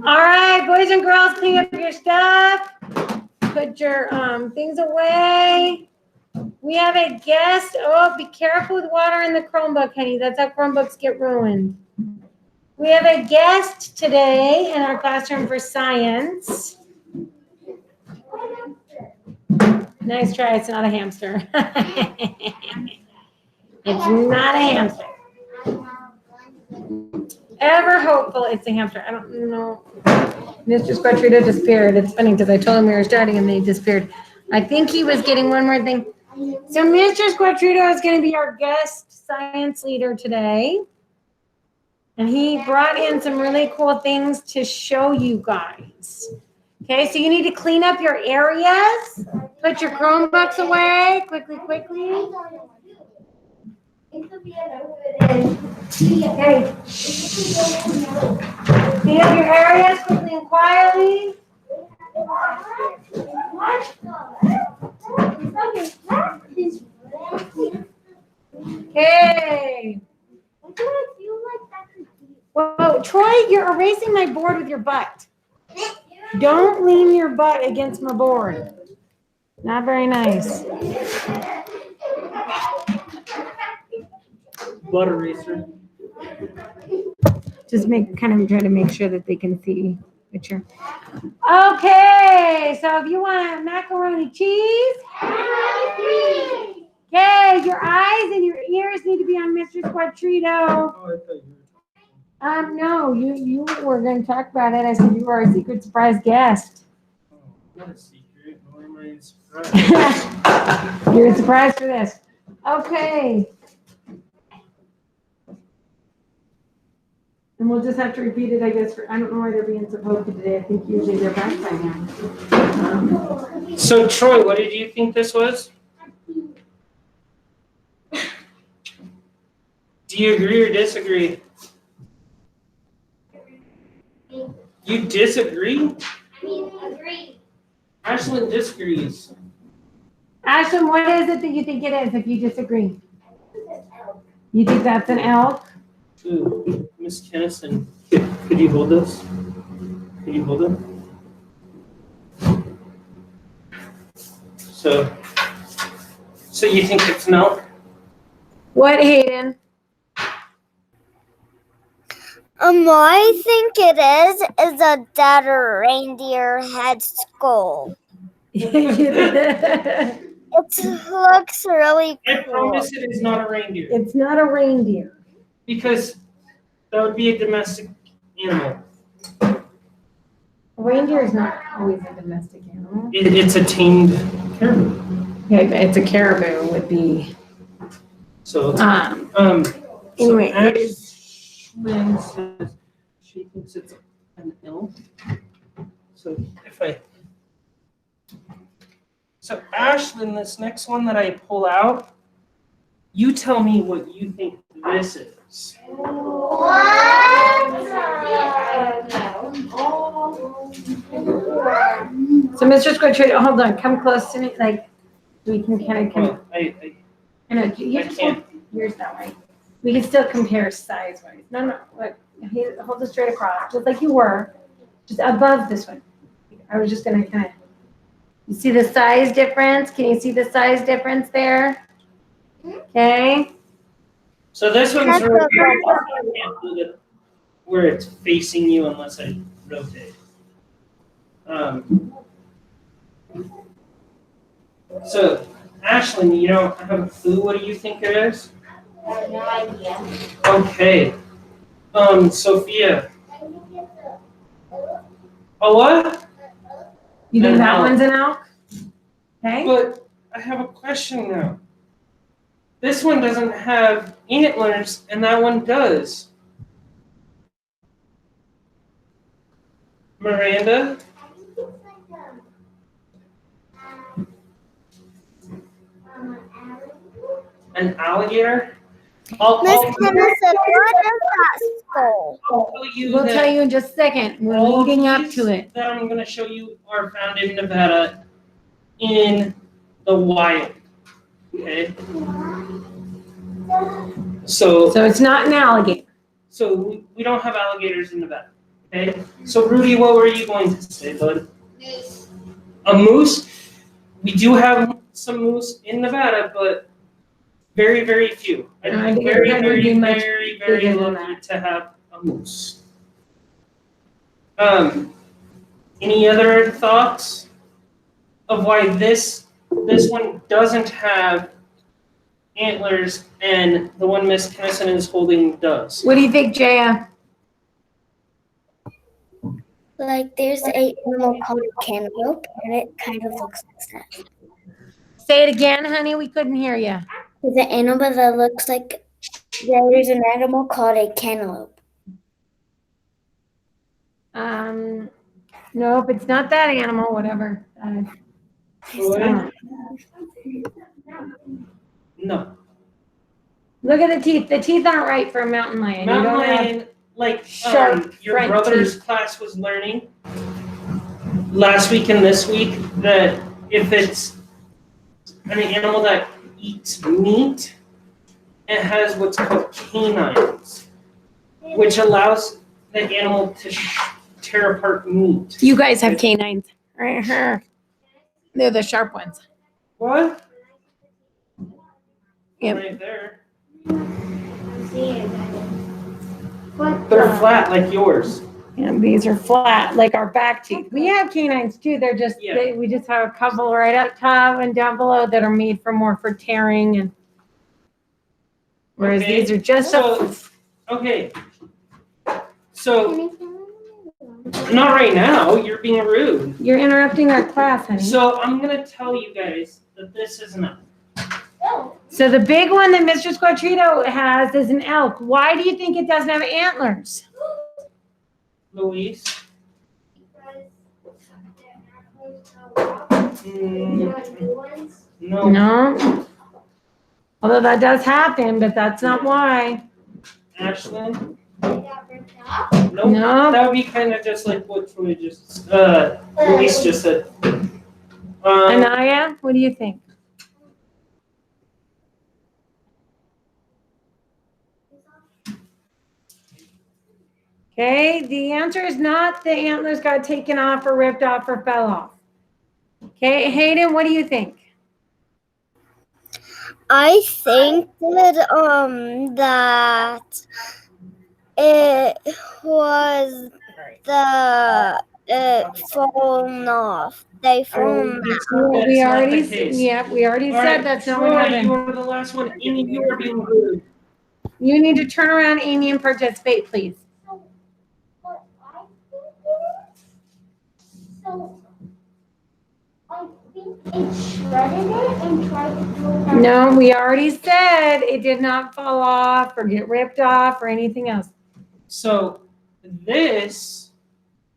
All right, boys and girls, clean up your stuff. Put your things away. We have a guest. Oh, be careful with water in the Chromebook, honey. That's how Chromebooks get ruined. We have a guest today in our classroom for science. Nice try. It's not a hamster. It's not a hamster. Ever hopeful it's a hamster. I don't know. Mr. Squatrito disappeared. It's funny because I told him we were starting and they disappeared. I think he was getting one more thing. So Mr. Squatrito is going to be our guest science leader today. And he brought in some really cool things to show you guys. Okay, so you need to clean up your areas. Put your Chromebooks away. Quickly. Okay. Clean up your areas quickly and quietly. Okay. Whoa, Troy, you're erasing my board with your butt. Don't lean your butt against my board. Not very nice. Butt eraser. Just try to make sure that they can see the picture. Okay, so if you want macaroni cheese. Okay, your eyes and your ears need to be on Mr. Squatrito. Oh, I thought you were. No, you were going to talk about it. I said you were our secret surprise guest. Oh, not a secret. Nor am I surprised. You're surprised for this. Okay. And we'll just have to repeat it, I guess. I don't know why they're being so pokey today. I think usually they're back by now. So, Troy, what did you think this was? Do you agree or disagree? You disagree? Agree. Ashlyn disagrees. Ashlyn, what is it that you think it is if you disagree? You think that's an elk? Ooh, Miss Kennison, could you hold this? Could you hold it? So you think it's an elk? What, Hayden? What I think it is a dead reindeer head skull. It looks really cool. I promise it is not a reindeer. It's not a reindeer. Because that would be a domestic animal. A reindeer is not always a domestic animal. It's a tamed caribou. Yeah, it's a caribou would be. So Anyway, so it is. Ashlyn says she thinks it's an elk. So Ashlyn, this next one that I pull out, you tell me what you think this is. So, Mr. Squatrito, hold on. Come close to me. Like, we can kind of come. I You just can't. hold yours that way. We can still compare size-wise. No. Look, hold it straight across, just like you were. Just above this one. I was just going to kind of. You see the size difference? Can you see the size difference there? Okay. So this one's really weird. I can't do it where it's facing you unless I rotate. So, Ashlyn, you don't have a clue. What do you think it is? I have no idea. Okay. Sophia. A what? You think An that elk. one's an elk? Okay. But I have a question now. This one doesn't have antlers, and that one does. Miranda? An alligator? Miss Kennison, what is that skull? I'll tell you We'll that tell you in just a second. We're all of leading up these to it. that I'm going to show you are found in Nevada in the wild. Okay? So So it's not an alligator. we don't have alligators in Nevada. Okay. So Rudy, what were you going to say, bud? A moose? We do have some moose in Nevada, but very, very few. I'd be very, very, very, very lucky to have a moose. Any other thoughts of why this one doesn't have antlers and the one Miss Kennison is holding does? What do you think, Jaya? Like there's an animal called a cantaloupe, and it kind of looks like that. Say it again, honey. We couldn't hear you. There's an animal that looks like there's an animal called a cantaloupe. Nope, it's not that animal. Whatever. No. Look at the teeth. The teeth aren't right for a mountain lion. Mountain you don't lion, have like sharp your front brother's teeth. class was learning last week and this week that if it's an animal that eats meat, it has what's called canines, which allows the animal to tear apart meat. You guys have canines. Right here. They're the sharp ones. What? Yep. Right there. They're flat like yours. And these are flat, like our back teeth. We have canines too. They're just, Yeah. we just have a couple right up top and down below that are made for more for tearing. And whereas Okay. these are just Okay. So, not right now. You're being rude. You're interrupting our class, honey. So, I'm going to tell you guys that this is an elk. So the big one that Mr. Squatrito has is an elk. Why do you think it doesn't have antlers? Luis? No. No. Although that does happen, but that's not why. Ashlyn? Nope. No. That would be kind of just like what Troy just, Luis just said. Anaya, what do you think? Okay, the answer is not the antlers got taken off or ripped off or fell off. Okay, Hayden, what do you think? I think that it was fallen off. They fallen off. We That's already, not the case. we already All said right, that's not Troy, what you happened. were the last one. Amy, you were being rude. You need to turn around, Amy, and participate, please. So, I think it shredded it and tried to do it. No, we already said it did not fall off or get ripped off or anything else. So, this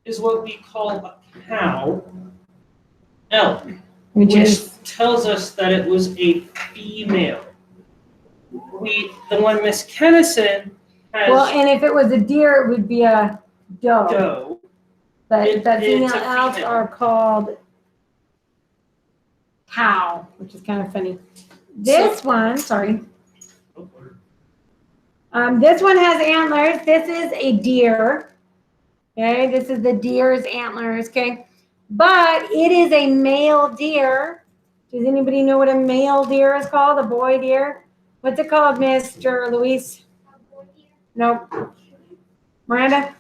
is what we call a cow elk, which tells us that it was a female. The one Miss Kennison has Well, and if it was a deer, it would be a doe. doe. But It's female a elks female. are called cow, which is kind of funny. This one, sorry. This one has antlers. This is a deer. Okay, this is the deer's antlers. Okay, but it is a male deer. Does anybody know what a male deer is called? A boy deer? What's it called, Mr. Luis? Nope. Miranda?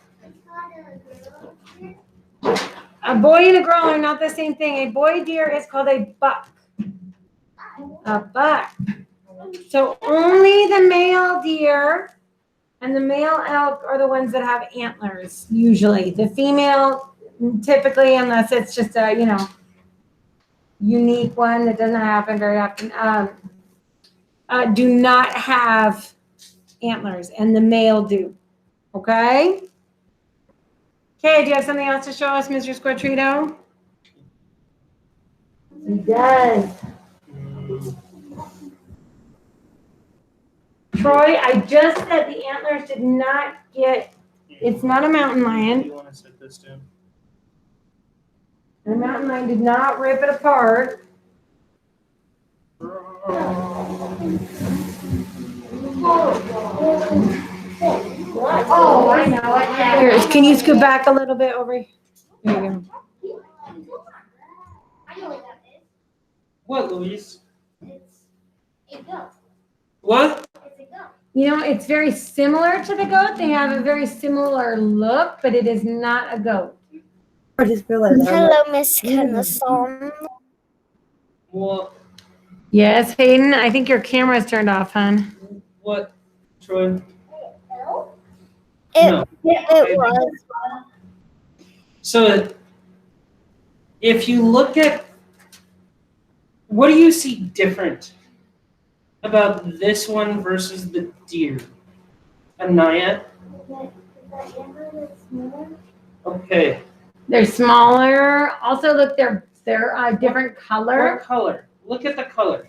A boy and a girl are not the same thing. A boy deer is called a buck. A buck. So only the male deer and the male elk are the ones that have antlers, usually. The female, typically, unless it's just a, unique one that doesn't happen very often, do not have antlers, and the male do. Okay? Okay, do you have something else to show us, Mr. Squatrito? He does. Troy, I just said the antlers did not get, it's not a mountain lion. You want to set this down? The mountain lion did not rip it apart. Oh, I know it. Yeah. Here, can you scoot back a little bit over? There you go. I know what that is. What, Louise? It's a goat. What? It's a goat. You know, it's very similar to the goat. They have a very similar look, but it is not a goat. I just realized. Hello, Miss Kennison. What? Yes, Hayden, I think your camera's turned off, hon. What, Troy? It No. was. So, if you look at, what do you see different about this one versus the deer? Anaya? Okay. They're smaller. Also, look, they're a different color. What color? Look at the color.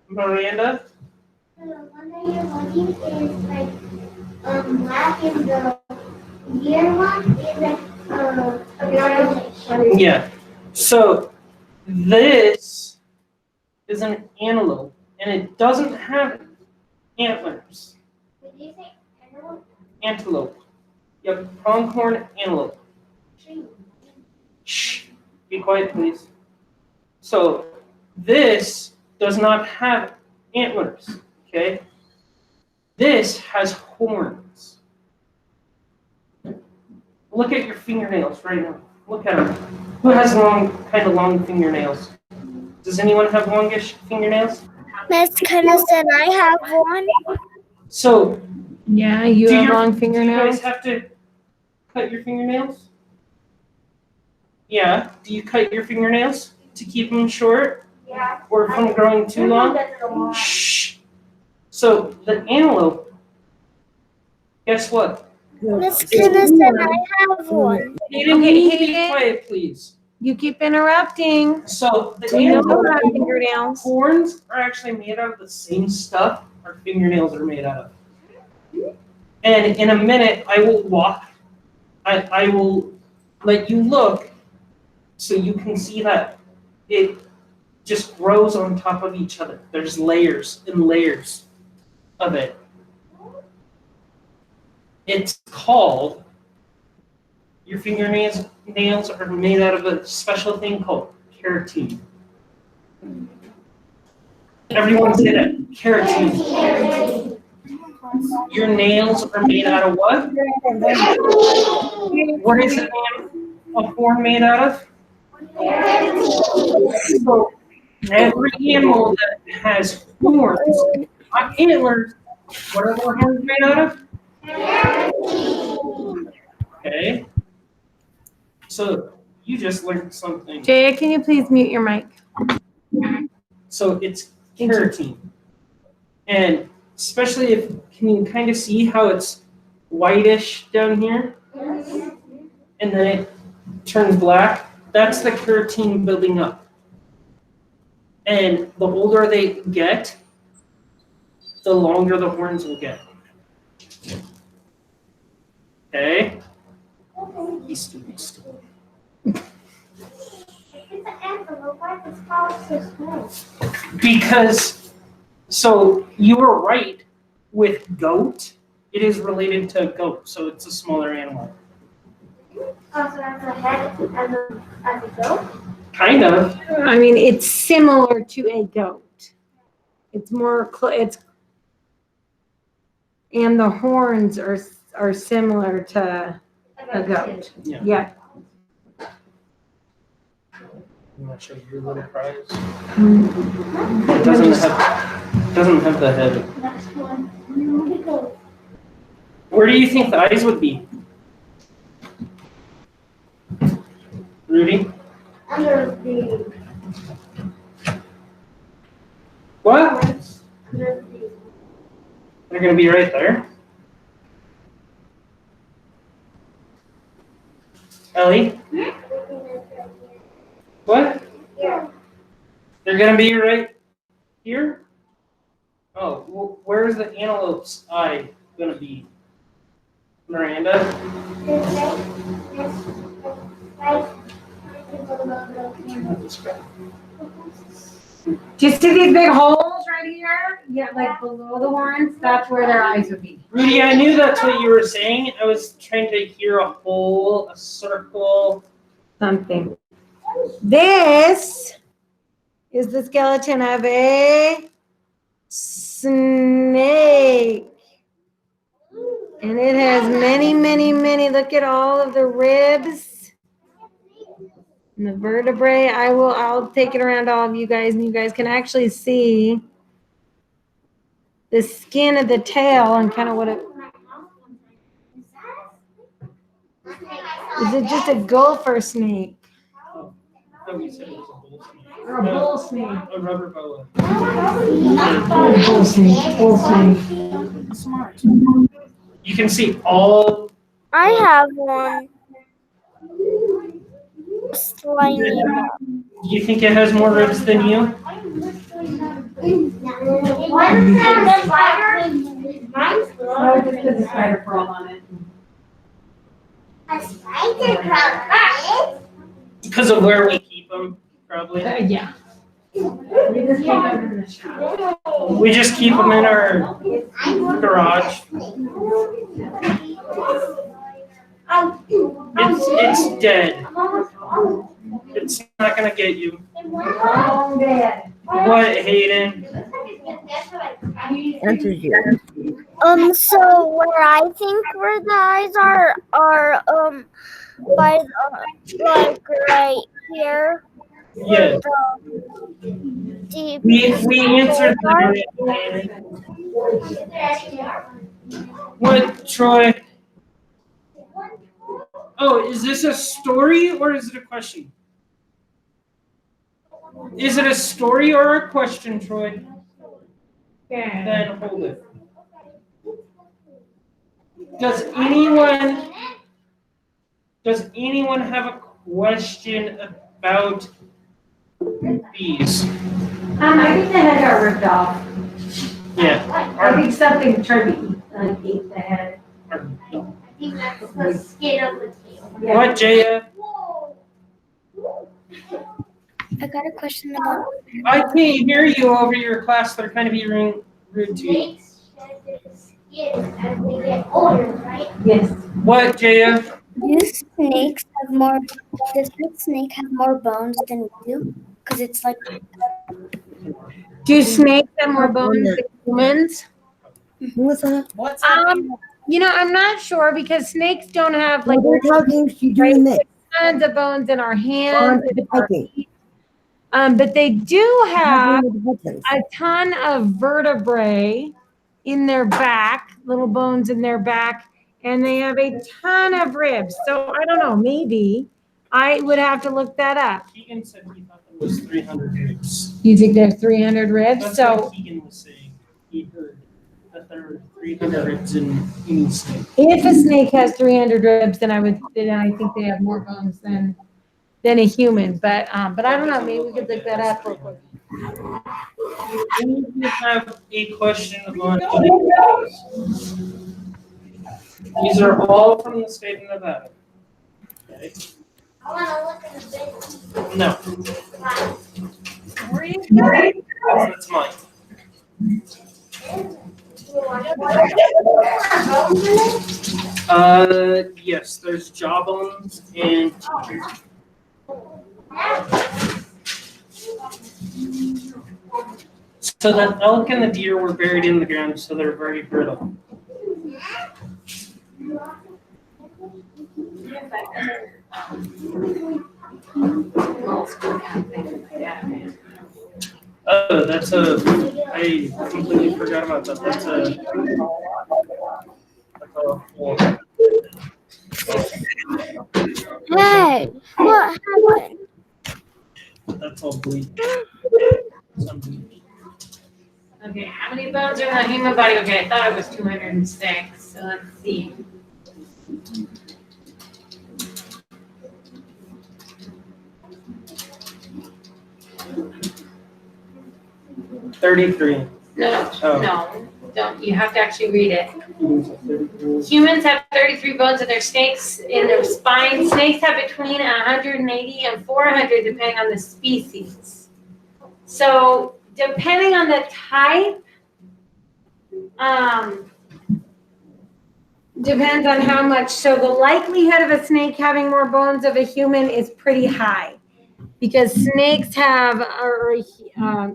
Miranda? The one that you're looking is like black, and the year one is like Yeah. So this is an antelope, and it doesn't have antlers. Did you say antelope? Antelope. Yep, pronghorn antelope. Tree. Shh. Be quiet, please. So this does not have antlers. Okay. This has horns. Look at your fingernails right now. Look at them. Who has kind of long fingernails? Does anyone have longish fingernails? Miss Kennison, I have one. So, Yeah, you do have your- long do you fingernails. guys have to cut your fingernails? Yeah. Do you cut your fingernails to keep them short Yeah. or from growing too long? Shh. So the antelope, guess what? Miss Kennison, I have one. Hayden, Okay, you need to be Hayden. quiet, please. You keep interrupting. So the We know antelope about fingernails. horns are actually made out of the same stuff our fingernails are made out of. And in a minute, I will I will let you look so you can see that it just grows on top of each other. There's layers and layers of it. It's called, your fingernails are made out of a special thing called keratin. Everyone say that, keratin. Your nails are made out of what? What is a horn made out of? So every animal that has horns, not antlers, what are the horns made out of? Okay. So you just learned something. Jaya, can you please mute your mic? So it's keratin. And especially if, can you kind of see how it's whitish down here? And then it turns black? That's the keratin building up. And the older they get, the longer the horns will get. Okay? He's stupid. It's an antelope. Why is it called so small? Because, so you were right with goat. It is related to goat, so it's a smaller animal. Oh, so that's a head as a goat? Kind of. I mean, it's similar to a goat. It's more, and the horns are similar to a goat. Yeah. Yeah. I'm not sure your little prize. It doesn't have the head. Next one. Where do you think the eyes would be? Rudy? Under the What? under the They're gonna be right there. Ellie? What? yeah. They're gonna be right here? Oh, where's the antelope's eye gonna be? Miranda? Do you see these big holes right right here, yeah, like below the horns, that's where their eyes would be. Rudy, I knew that's what you were saying. I was trying to hear a hole, a circle. Something. This is the skeleton of a snake. And it has many, many, many, look at all of the ribs and the vertebrae. I'll take it around to all of you guys, and you guys can actually see the skin of the tail and kind of what it, is it just a gopher snake? Oh, you said it was a bull snake. Or a bull snake? A rubber boa. Bull snake, bull snake. Smart. You can see all. I have one. Slimy. Do you think it has more ribs than you? One has a spider. Mine's Oh, just because the spider crawled on it. a spider crawled. Because of where we keep them, probably. Yeah. We just keep them in the shop. We just keep them in our garage. It's dead. It's not gonna get you. Long dead. What, Hayden? So where I think where the eyes are by the, like right here. Yeah. Deep. We answered that. What, Troy? Oh, is this a story or is it a question? Is it a story or a question, Troy? Yeah. Then hold it. Does anyone have a question about bees? I think the head got ripped off. Yeah. I think something tried to eat the head. I think that's the skin of the tail. What, Jaya? I got a question about. I can't hear you over your class. They're kind of being rude to you. Snakes shed their skin as they get older, right? Yes. What, Jaya? Does this snake have more bones than we do? Because it's like. Do snakes have more bones than humans? Who was that? What's You know, I'm not sure because snakes don't have like We're talking, she's doing this. tons of bones in our On hands. the typing. But they do have Talking with the buttons. a ton of vertebrae in their back, little bones in their back, and they have a ton of ribs. So I don't know, maybe I would have to look that up. Keegan said he thought there was 300 ribs. You think there's 300 ribs? That's So what Keegan was saying. He heard that there were 300 ribs in any snake. if a snake has 300 ribs, then I think they have more bones than a human. But I don't know. Maybe we could look that up real quick. Do you have a question about these are all from the state of Nevada. Okay. I want to look at the big No, that's mine. Yes, there's jawbones and so the elk and the deer were buried in the ground, so they're very brittle. Oh, I completely forgot about that. That's a wall. Hey, what happened? That's all bleak. Some bleak. Okay, how many bones are in the human body? Okay, I thought it was 206. So let's see. $33. No, Oh. no, don't. You have to actually read it. Humans have 33 bones in their snakes in their spine. Snakes have between 180 and 400 depending on the species. So depending on the type, depends on how much. So the likelihood of a snake having more bones of a human is pretty high, because snakes have, or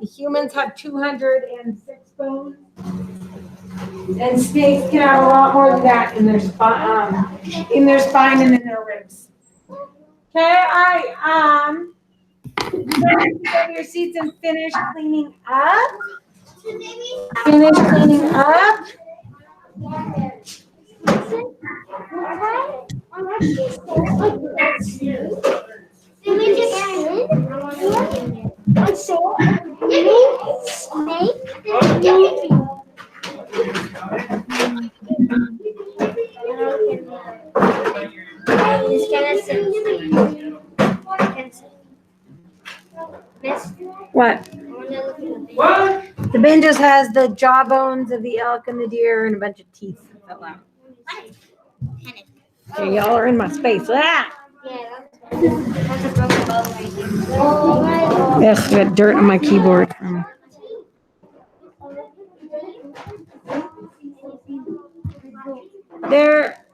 humans have 206 bones, and snakes can have a lot more than that in their spine and in their ribs. Okay, all right. You guys can go to your seats and finish cleaning up. Finish cleaning up. What? What? The bin just has the jaw bones of the elk and the deer and a bunch of teeth that fell out. Okay, y'all are in my space. Ah! Ugh, I got dirt on my keyboard. There